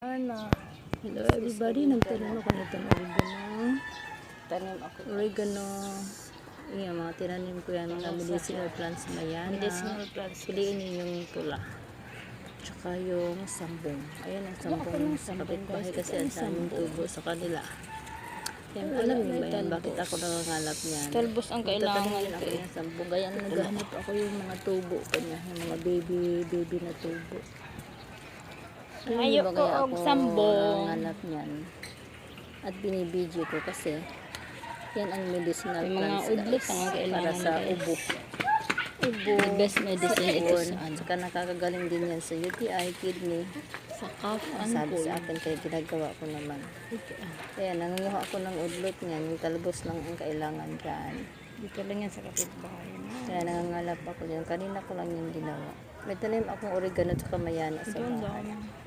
Ana. Hello everybody, nagtanim ako nitong oregano. Iya, mga tinanim ko yan, mga medicinal plants mayana. Medicinal plants. Piliin niyo yung pula. Tsaka yung sambong. Ayan ang sambong sa kapitbahay kasi ang daming tubo sa kanila. Yan, alam niyo ba yan? Bakit ako nangangalap niyan? Talbos ang kailangan ko. Ako yung sambong. Kaya naghahanap ako yung mga tubo kanya, yung mga baby na tubo. Ayoko og sambong. Nangangalap niyan. At binibidyo ko kasi yan ang medicinal Yung mga plants udlit guys, ang para kailangan sa guys. ubo. The best medicine ito sa ano. Saka nakakagaling din yan sa UTI, kidney. Sa cough and Sabi cold. sa akin kaya ginagawa ko naman. Kaya nangunguha ako ng udlot niyan, yung talbos lang ang kailangan dyan. Dito lang yan sa kapitbahay. Kaya nangangalap ako dyan. Kanina ko lang yung ginawa. May tanim akong oregano at mayana sa Ito ang bahay. dami.